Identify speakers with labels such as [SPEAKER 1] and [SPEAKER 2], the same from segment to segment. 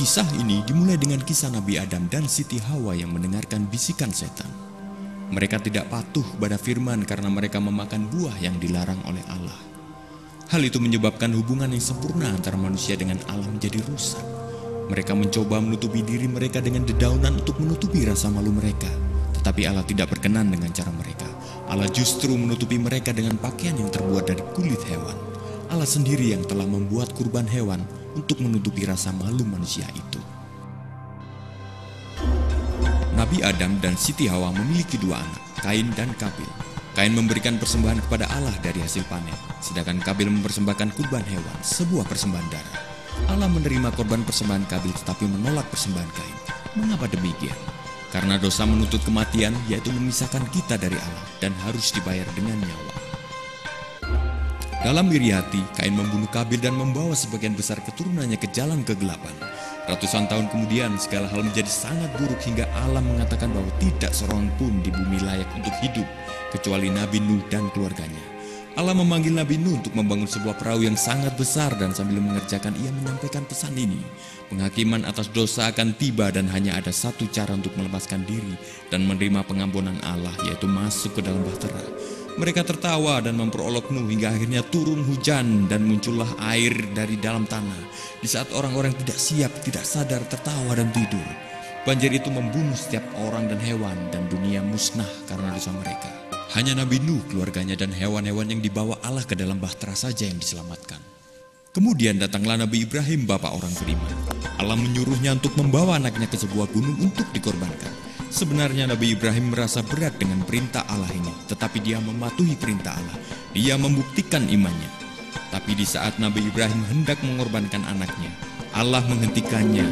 [SPEAKER 1] Kisah ini dimulai dengan kisah Nabi Adam dan Siti Hawa yang mendengarkan bisikan setan. Mereka tidak patuh pada firman karena mereka memakan buah yang dilarang oleh Allah. Hal itu menyebabkan hubungan yang sempurna antara manusia dengan Allah menjadi rusak. Mereka mencoba menutupi diri mereka dengan dedaunan untuk menutupi rasa malu mereka. Tetapi Allah tidak berkenan dengan cara mereka. Allah justru menutupi mereka dengan pakaian yang terbuat dari kulit hewan. Allah sendiri yang telah membuat kurban hewan untuk menutupi rasa malu manusia itu. Nabi Adam dan Siti Hawa memiliki dua anak, Kain dan Kabil. Kain memberikan persembahan kepada Allah dari hasil panen, sedangkan Kabil mempersembahkan kurban hewan, sebuah persembahan darah. Allah menerima korban persembahan Kabil tetapi menolak persembahan Kain. Mengapa demikian? Karena dosa menuntut kematian, yaitu memisahkan kita dari Allah dan harus dibayar dengan nyawa. Dalam iri hati, Kain membunuh Kabil dan membawa sebagian besar keturunannya ke jalan kegelapan. Ratusan tahun kemudian, segala hal menjadi sangat buruk hingga Allah mengatakan bahwa tidak seorang pun di bumi layak untuk hidup, kecuali Nabi Nuh dan keluarganya. Allah memanggil Nabi Nuh untuk membangun sebuah perahu yang sangat besar dan sambil mengerjakan ia menyampaikan pesan ini. Penghakiman atas dosa akan tiba dan hanya ada satu cara untuk melepaskan diri dan menerima pengampunan Allah, yaitu masuk ke dalam bahtera. Mereka tertawa dan memperolok Nuh hingga akhirnya turun hujan dan muncullah air dari dalam tanah. Di saat orang-orang tidak siap, tidak sadar, tertawa dan tidur. Banjir itu membunuh setiap orang dan hewan dan dunia musnah karena dosa mereka. Hanya Nabi Nuh, keluarganya dan hewan-hewan yang dibawa Allah ke dalam bahtera saja yang diselamatkan. Kemudian datanglah Nabi Ibrahim, bapa orang beriman. Allah menyuruhnya untuk membawa anaknya ke sebuah gunung untuk dikorbankan. Sebenarnya Nabi Ibrahim merasa berat dengan perintah Allah ini, tetapi dia mematuhi perintah Allah. Dia membuktikan imannya. Tapi di saat Nabi Ibrahim hendak mengorbankan anaknya, Allah menghentikannya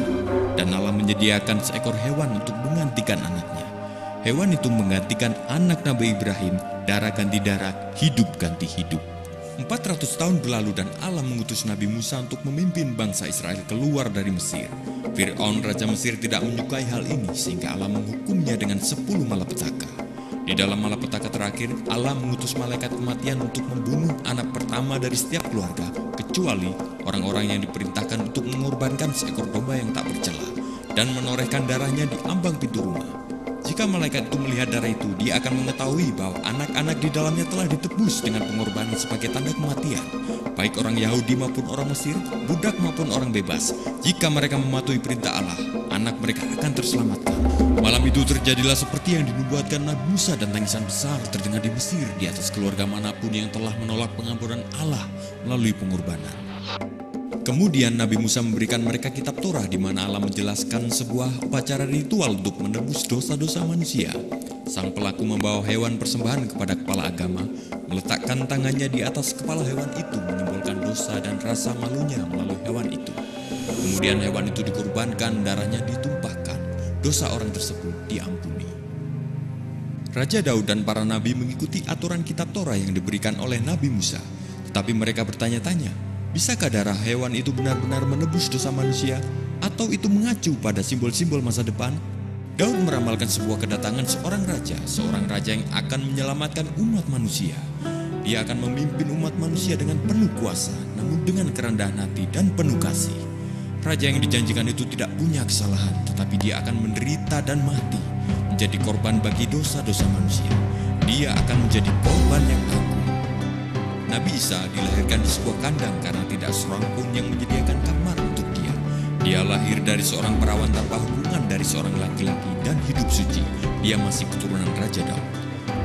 [SPEAKER 1] dan Allah menyediakan seekor hewan untuk menggantikan anaknya. Hewan itu menggantikan anak Nabi Ibrahim, darah ganti darah, hidup ganti hidup. 400 tahun berlalu dan Allah mengutus Nabi Musa untuk memimpin bangsa Israel keluar dari Mesir. Fir'aun Raja Mesir tidak menyukai hal ini sehingga Allah menghukumnya dengan 10 malapetaka. Di dalam malapetaka terakhir, Allah mengutus malaikat kematian untuk membunuh anak pertama dari setiap keluarga, kecuali orang-orang yang diperintahkan untuk mengorbankan seekor domba yang tak bercela dan menorehkan darahnya di ambang pintu rumah. Jika malaikat itu melihat darah itu, dia akan mengetahui bahwa anak-anak di dalamnya telah ditebus dengan pengorbanan sebagai tanda kematian. Baik orang Yahudi maupun orang Mesir, budak maupun orang bebas. Jika mereka mematuhi perintah Allah, anak mereka akan terselamatkan. Malam itu terjadilah seperti yang dinubuatkan Nabi Musa dan tangisan besar terdengar di Mesir di atas keluarga manapun yang telah menolak pengampunan Allah melalui pengorbanan. Kemudian Nabi Musa memberikan mereka kitab Torah di mana Allah menjelaskan sebuah upacara ritual untuk menebus dosa-dosa manusia. Sang pelaku membawa hewan persembahan kepada kepala agama, meletakkan tangannya di atas kepala hewan itu menyimbolkan dosa dan rasa malunya melalui hewan itu. Kemudian hewan itu dikorbankan, darahnya ditumpahkan, dosa orang tersebut diampuni. Raja Daud dan para nabi mengikuti aturan kitab Torah yang diberikan oleh Nabi Musa. Tetapi mereka bertanya-tanya, bisakah darah hewan itu benar-benar menebus dosa manusia? Atau itu mengacu pada simbol-simbol masa depan? Daud meramalkan sebuah kedatangan seorang raja yang akan menyelamatkan umat manusia. Dia akan memimpin umat manusia dengan penuh kuasa, namun dengan kerendahan hati dan penuh kasih. Raja yang dijanjikan itu tidak punya kesalahan, tetapi dia akan menderita dan mati, menjadi korban bagi dosa-dosa manusia. Dia akan menjadi korban yang agung. Nabi Isa dilahirkan di sebuah kandang karena tidak seorang pun yang menyediakan kamar untuk dia. Dia lahir dari seorang perawan tanpa hubungan dari seorang laki-laki dan hidup suci. Dia masih keturunan Raja Daud.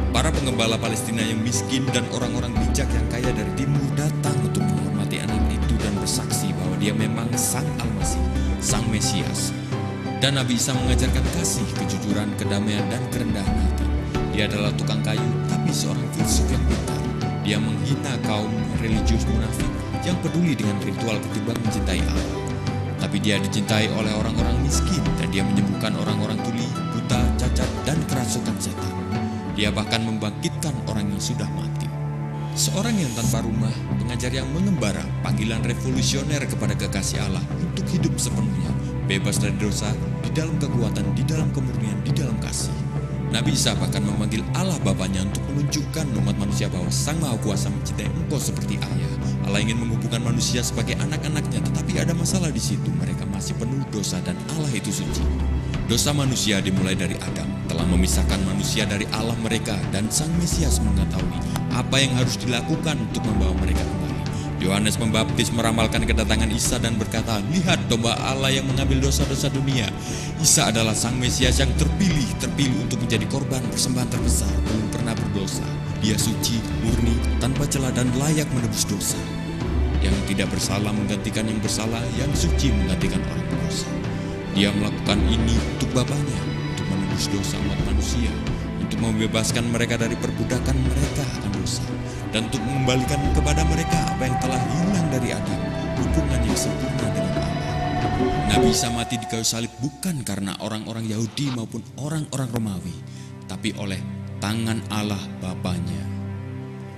[SPEAKER 1] Para pengembala Palestina yang miskin dan orang-orang bijak yang kaya dari timur datang untuk menghormati anak itu dan bersaksi bahwa dia memang Sang Al-Masih, Sang Mesias. Dan Nabi Isa mengajarkan kasih, kejujuran, kedamaian, dan kerendahan hati. Dia adalah tukang kayu, tapi seorang filsuf yang pintar. Dia menghina kaum religius munafik yang peduli dengan ritual ketimbang mencintai Allah. Tapi dia dicintai oleh orang-orang miskin dan dia menyembuhkan orang-orang tuli, buta, cacat, dan kerasukan setan. Dia bahkan membangkitkan orang yang sudah mati. Seorang yang tanpa rumah, pengajar yang mengembara, panggilan revolusioner kepada kekasih Allah untuk hidup sepenuhnya, bebas dari dosa, di dalam kekuatan, di dalam kemurnian, di dalam kasih. Nabi Isa bahkan memanggil Allah Bapanya untuk menunjukkan umat manusia bahwa Sang Maha Kuasa mencintai engkau seperti ayah. Allah ingin menghubungi hubungan manusia sebagai anak-anaknya, tetapi ada masalah di situ. Mereka masih penuh dosa dan Allah itu suci. Dosa manusia dimulai dari Adam, telah memisahkan manusia dari Allah mereka, dan Sang Mesias mengetahui apa yang harus dilakukan untuk membawa mereka kembali. Yohanes Pembaptis meramalkan kedatangan Isa dan berkata, "Lihat domba Allah yang mengambil dosa-dosa dunia." Isa adalah Sang Mesias yang terpilih untuk menjadi korban persembahan terbesar, belum pernah berdosa. Dia suci, murni, tanpa celah dan layak menebus dosa. Yang tidak bersalah menggantikan yang bersalah, yang suci menggantikan orang berdosa. Dia melakukan ini untuk Bapaknya, untuk menebus dosa umat manusia, untuk membebaskan mereka dari perbudakan mereka akan dosa, dan untuk mengembalikan kepada mereka apa yang telah hilang dari Adam, hubungan yang sempurna dengan Allah. Nabi Isa mati di kayu salib bukan karena orang-orang Yahudi maupun orang-orang Romawi, tapi oleh tangan Allah Bapaknya.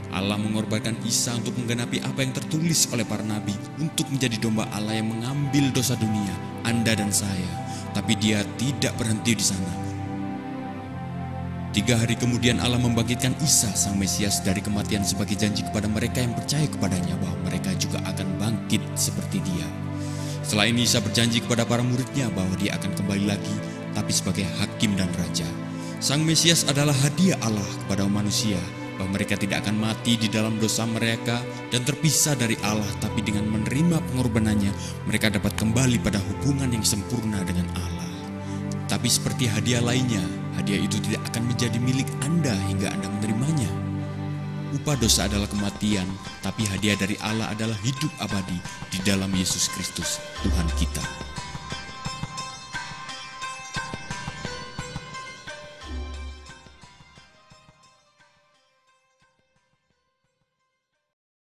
[SPEAKER 1] Allah mengorbankan Isa untuk menggenapi apa yang tertulis oleh para nabi, untuk menjadi domba Allah yang mengambil dosa dunia, Anda dan saya. Tapi Dia tidak berhenti di sana. 3 hari kemudian Allah membangkitkan Isa Sang Mesias dari kematian sebagai janji kepada mereka yang percaya kepadanya bahwa mereka juga akan bangkit seperti Dia. Setelah ini Isa berjanji kepada para muridnya bahwa Dia akan kembali lagi, tapi sebagai hakim dan raja. Sang Mesias adalah hadiah Allah kepada manusia, bahwa mereka tidak akan mati di dalam dosa mereka dan terpisah dari Allah, tapi dengan menerima pengorbanannya mereka dapat kembali pada hubungan yang sempurna dengan Allah. Tapi seperti hadiah lainnya, hadiah itu tidak akan menjadi milik Anda hingga Anda menerimanya. Upah dosa adalah kematian, tapi hadiah dari Allah adalah hidup abadi di dalam Yesus Kristus, Tuhan kita.